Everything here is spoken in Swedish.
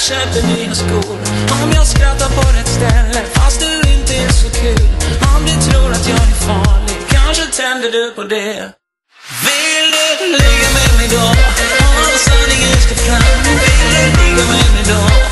köper nya skor. Om jag skrattar på rätt ställe fast du inte är så kul. Om du tror att jag är farlig, kanske tänder du på det. Vill du ligga med mig då? Om sanningen ska fram, vill du ligga med mig då?